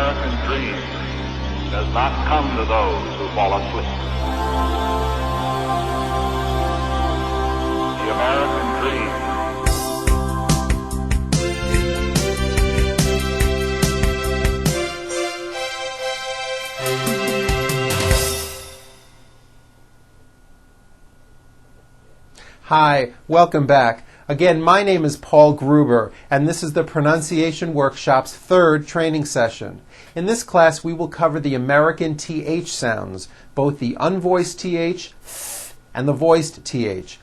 American dream does not come to those who fall asleep. The American dream. Hi, welcome back. Again, my name is Paul Gruber, and this is the Pronunciation Workshop's third training session. In this class, we will cover the American TH sounds, both the unvoiced TH and the voiced TH.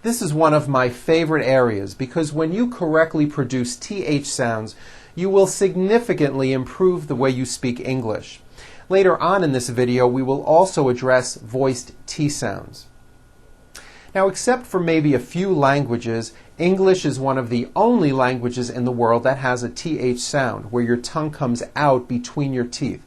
This is one of my favorite areas because when you correctly produce TH sounds, you will significantly improve the way you speak English. Later on in this video, we will also address voiced T sounds. Now, except for maybe a few languages, English is one of the only languages in the world that has a TH sound, where your tongue comes out between your teeth.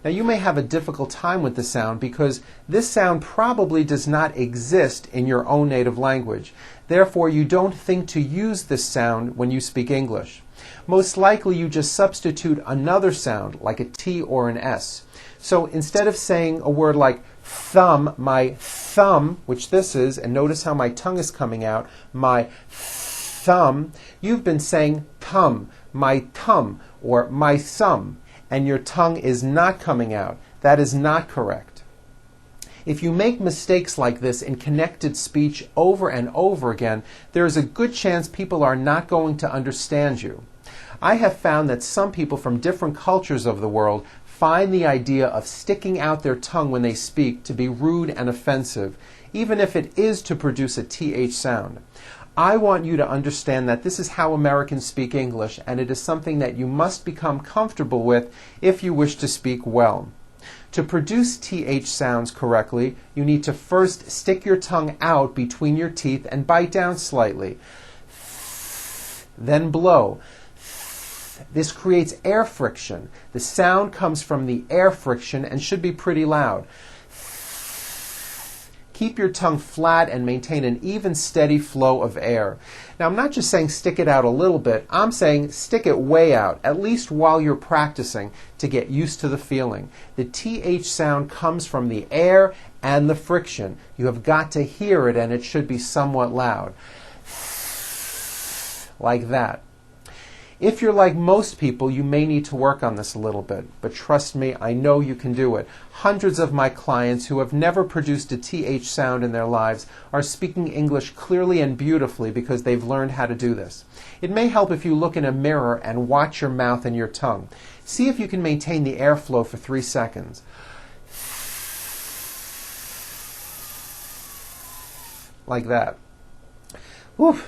Now, you may have a difficult time with the sound because this sound probably does not exist in your own native language. Therefore, you don't think to use this sound when you speak English. Most likely, you just substitute another sound, like a T or an S. So instead of saying a word like thumb, my thumb, which this is, and notice how my tongue is coming out, my thumb, you've been saying tum, my tum, or my thumb, and your tongue is not coming out. That is not correct. If you make mistakes like this in connected speech over and over again, there is a good chance people are not going to understand you. I have found that some people from different cultures of the world find the idea of sticking out their tongue when they speak to be rude and offensive, even if it is to produce a TH sound. I want you to understand that this is how Americans speak English, and it is something that you must become comfortable with if you wish to speak well. To produce TH sounds correctly, you need to first stick your tongue out between your teeth and bite down slightly. Then blow. This creates air friction. The sound comes from the air friction and should be pretty loud. Keep your tongue flat and maintain an even, steady flow of air. Now, I'm not just saying stick it out a little bit. I'm saying stick it way out, at least while you're practicing, to get used to the feeling. The TH sound comes from the air and the friction. You have got to hear it, and it should be somewhat loud. Like that. If you're like most people, you may need to work on this a little bit, but trust me, I know you can do it. Hundreds of my clients who have never produced a TH sound in their lives are speaking English clearly and beautifully because they've learned how to do this. It may help if you look in a mirror and watch your mouth and your tongue. See if you can maintain the airflow for 3 seconds. Like that. Whew.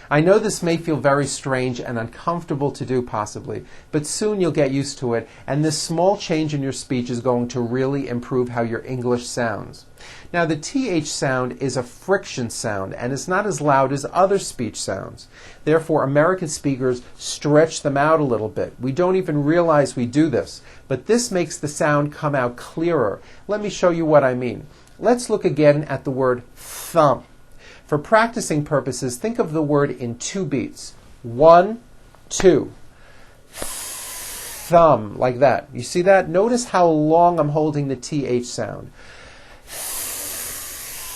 I know this may feel very strange and uncomfortable to do possibly, but soon you'll get used to it, and this small change in your speech is going to really improve how your English sounds. Now, the TH sound is a friction sound and is not as loud as other speech sounds. Therefore, American speakers stretch them out a little bit. We don't even realize we do this, but this makes the sound come out clearer. Let me show you what I mean. Let's look again at the word thumb. For practicing purposes, think of the word in 2 beats. 1, 2. Thumb, like that. You see that? Notice how long I'm holding the TH sound.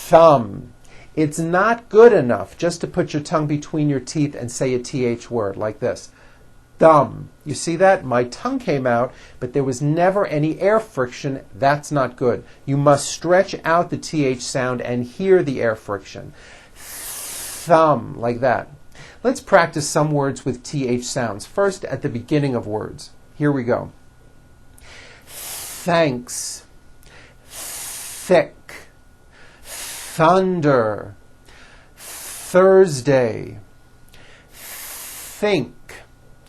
Thumb. It's not good enough just to put your tongue between your teeth and say a TH word like this. Thumb. You see that? My tongue came out, but there was never any air friction. That's not good. You must stretch out the TH sound and hear the air friction. Thumb, like that. Let's practice some words with TH sounds. First, at the beginning of words. Here we go. Thanks. Thick. Thunder. Thursday. Think.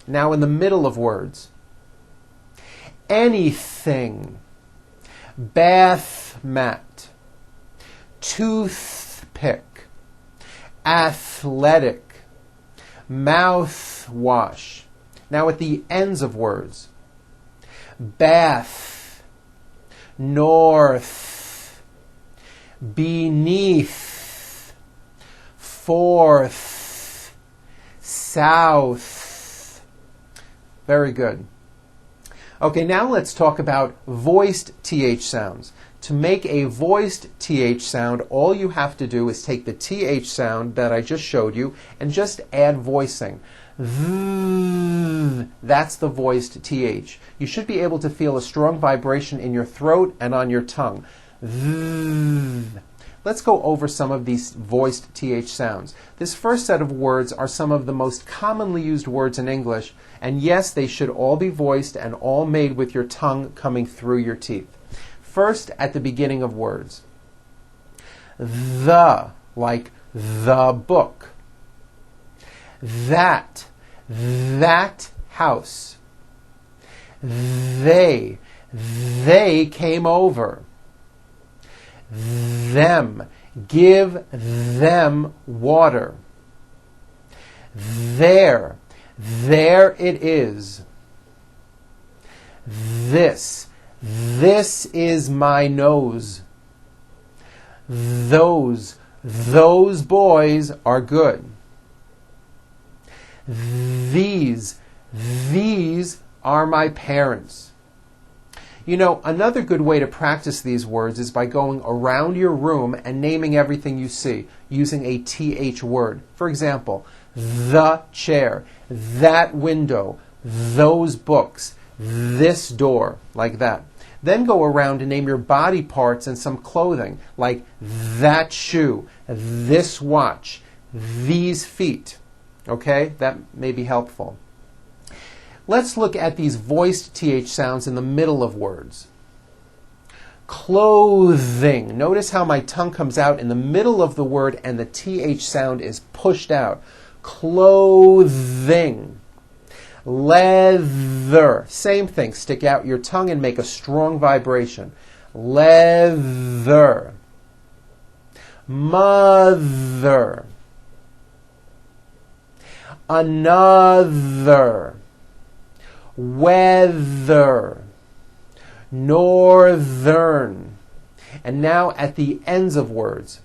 Now in the middle of words. Anything. Bath mat. Toothpick. Athletic. Mouthwash. Now at the ends of words. Bath. North. Beneath. Fourth. south. Very good. Okay, now let's talk about voiced TH sounds. To make a voiced TH sound, all you have to do is take the TH sound that I just showed you and just add voicing. That's the voiced TH. You should be able to feel a strong vibration in your throat and on your tongue. Let's go over some of these voiced TH sounds. This first set of words are some of the most commonly used words in English, and yes, they should all be voiced and all made with your tongue coming through your teeth. First, at the beginning of words. The, like the book. That house. They came over. Them, give them water. There it is. This is my nose. Those boys are good. These are my parents. You know, another good way to practice these words is by going around your room and naming everything you see using a TH word. For example, the chair, that window, those books, this door, like that. Then go around and name your body parts and some clothing, like that shoe, this watch, these feet. Okay, that may be helpful. Let's look at these voiced TH sounds in the middle of words. Clothing. Notice how my tongue comes out in the middle of the word and the TH sound is pushed out. Clothing. Leather. Same thing. Stick out your tongue and make a strong vibration. Leather. Mother. Another. Weather. Northern. And now at the ends of words.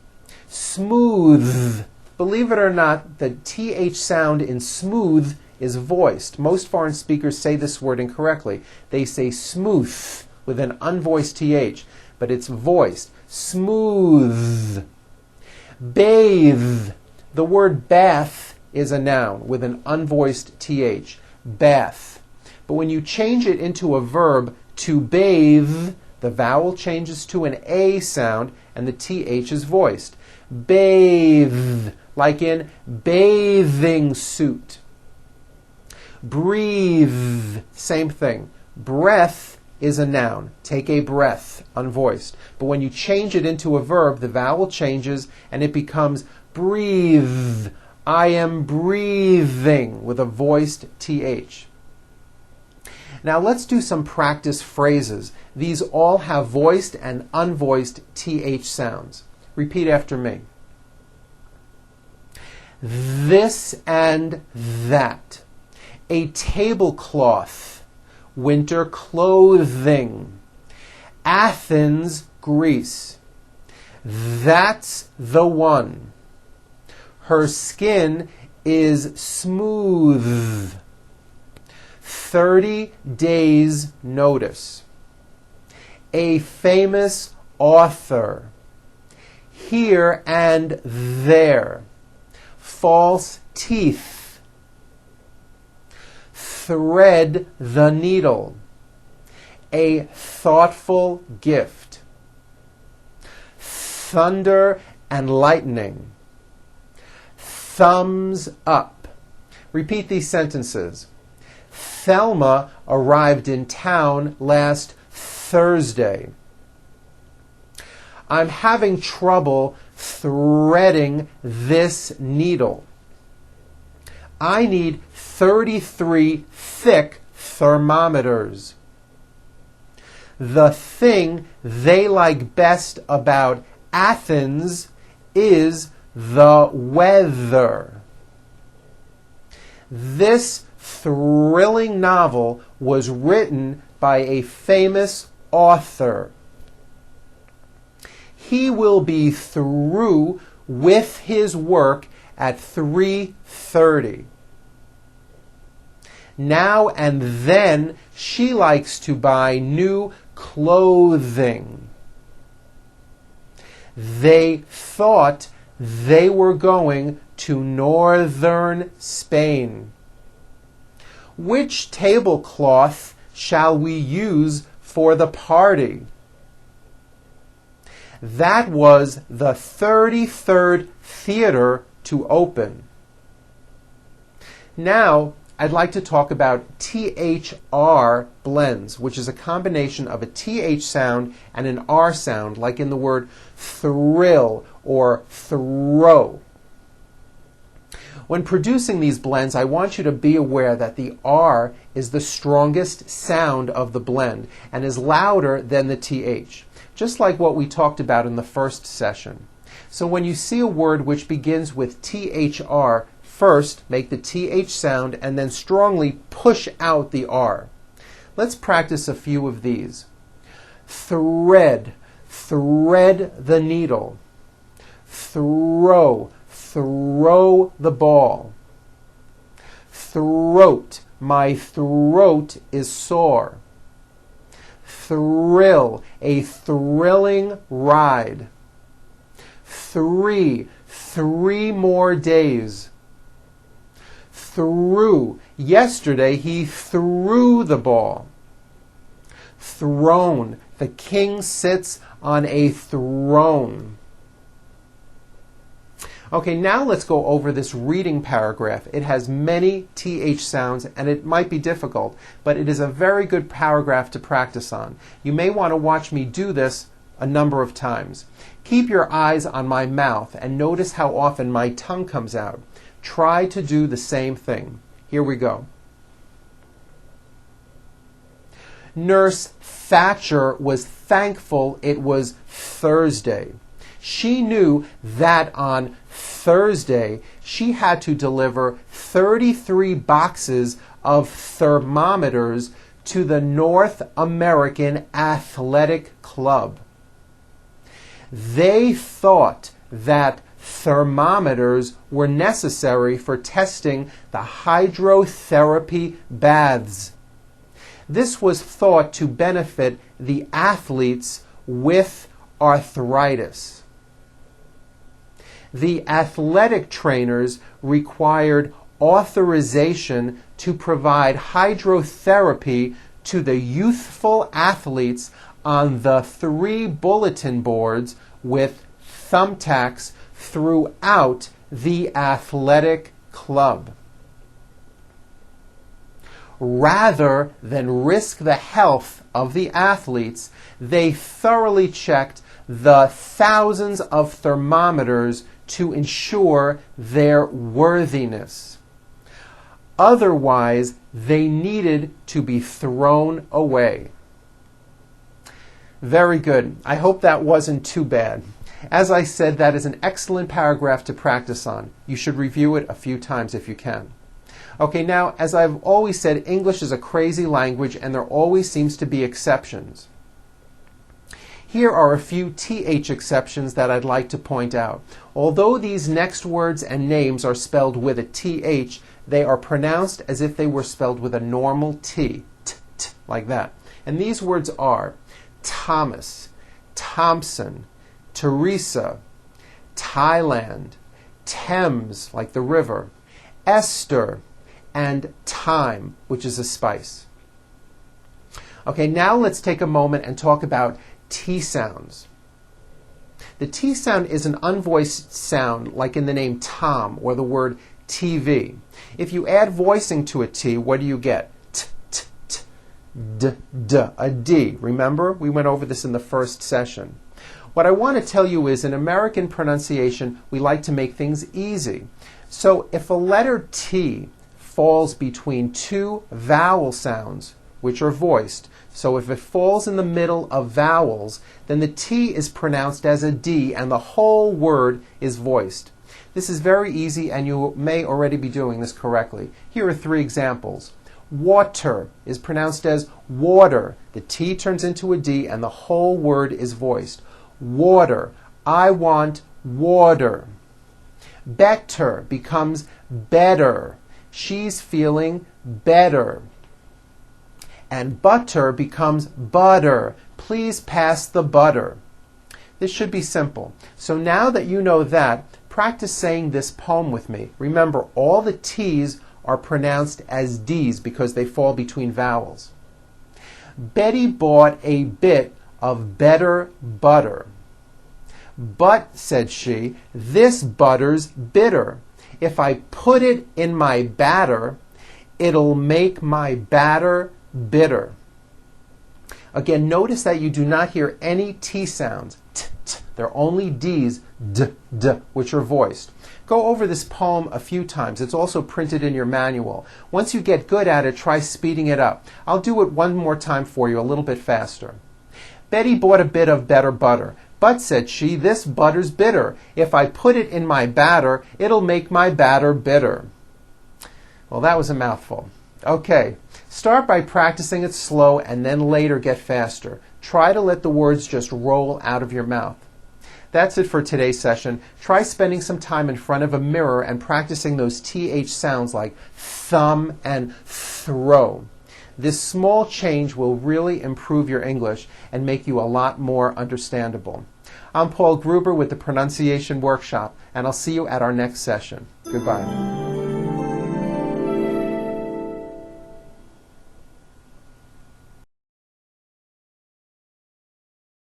Smooth. Believe it or not, the TH sound in smooth is voiced. Most foreign speakers say this word incorrectly. They say smooth with an unvoiced TH, but it's voiced. Smooth. Bathe. The word bath is a noun with an unvoiced TH. Bath. But when you change it into a verb, to bathe, the vowel changes to an A sound and the TH is voiced. Bathe, like in bathing suit. Breathe, same thing. Breath is a noun. Take a breath, unvoiced. But when you change it into a verb, the vowel changes and it becomes breathe. I am breathing with a voiced TH. Now let's do some practice phrases. These all have voiced and unvoiced TH sounds. Repeat after me. This and that. A tablecloth. Winter clothing. Athens, Greece. That's the one. Her skin is smooth. 30 days notice. A famous author. Here and there. False teeth. Thread the needle. A thoughtful gift. Thunder and lightning. Thumbs up. Repeat these sentences. Thelma arrived in town last Thursday. I'm having trouble threading this needle. I need 33 thick thermometers. The thing they like best about Athens is the weather. This thrilling novel was written by a famous author. He will be through with his work at 3:30. Now and then she likes to buy new clothing. They thought they were going to northern Spain. Which tablecloth shall we use for the party? That was the 33rd theater to open. Now, I'd like to talk about THR blends, which is a combination of a TH sound and an R sound, like in the word thrill or throw. When producing these blends, I want you to be aware that the R is the strongest sound of the blend and is louder than the TH, just like what we talked about in the first session. So when you see a word which begins with THR, first make the TH sound and then strongly push out the R. Let's practice a few of these. Thread, thread the needle. Throw, throw the ball. Throat, my throat is sore. Thrill, a thrilling ride. 3 more days. Threw, yesterday he threw the ball. Throne, the king sits on a throne. Okay, now let's go over this reading paragraph. It has many TH sounds and it might be difficult, but it is a very good paragraph to practice on. You may want to watch me do this a number of times. Keep your eyes on my mouth and notice how often my tongue comes out. Try to do the same thing. Here we go. Nurse Thatcher was thankful it was Thursday. She knew that on Thursday she had to deliver 33 boxes of thermometers to the North American Athletic Club. They thought that thermometers were necessary for testing the hydrotherapy baths. This was thought to benefit the athletes with arthritis. The athletic trainers required authorization to provide hydrotherapy to the youthful athletes on the 3 bulletin boards with thumbtacks throughout the athletic club. Rather than risk the health of the athletes, they thoroughly checked the thousands of thermometers to ensure their worthiness. Otherwise, they needed to be thrown away. Very good. I hope that wasn't too bad. As I said, that is an excellent paragraph to practice on. You should review it a few times if you can. Okay, now, as I've always said, English is a crazy language and there always seems to be exceptions. Here are a few TH exceptions that I'd like to point out. Although these next words and names are spelled with a TH, they are pronounced as if they were spelled with a normal T, like that. And these words are Thomas, Thompson, Teresa, Thailand, Thames, like the river, Esther, and thyme, which is a spice. Okay, now let's take a moment and talk about T sounds. The T sound is an unvoiced sound, like in the name Tom or the word TV. If you add voicing to a T, what do you get? T, t, t, d, d, a D. Remember? We went over this in the first session. What I want to tell you is in American pronunciation, we like to make things easy. So if a letter T falls between 2 vowel sounds, which are voiced, so if it falls in the middle of vowels, then the T is pronounced as a D and the whole word is voiced. This is very easy and you may already be doing this correctly. Here are 3 examples. Water is pronounced as water. The T turns into a D and the whole word is voiced. Water. I want water. Better becomes better. She's feeling better. And butter becomes butter. Please pass the butter. This should be simple. So now that you know that, practice saying this poem with me. Remember, all the T's are pronounced as D's because they fall between vowels. Betty bought a bit of better butter. But, said she, this butter's bitter. If I put it in my batter, it'll make my batter bitter. Again, notice that you do not hear any T sounds. T, t. They're only D's, d, d, which are voiced. Go over this poem a few times. It's also printed in your manual. Once you get good at it, try speeding it up. I'll do it one more time for you, a little bit faster. Betty bought a bit of better butter. But, said she, this butter's bitter. If I put it in my batter, it'll make my batter bitter. Well, that was a mouthful. Okay, start by practicing it slow and then later get faster. Try to let the words just roll out of your mouth. That's it for today's session. Try spending some time in front of a mirror and practicing those TH sounds like thumb and throw. This small change will really improve your English and make you a lot more understandable. I'm Paul Gruber with the Pronunciation Workshop, and I'll see you at our next session. Goodbye.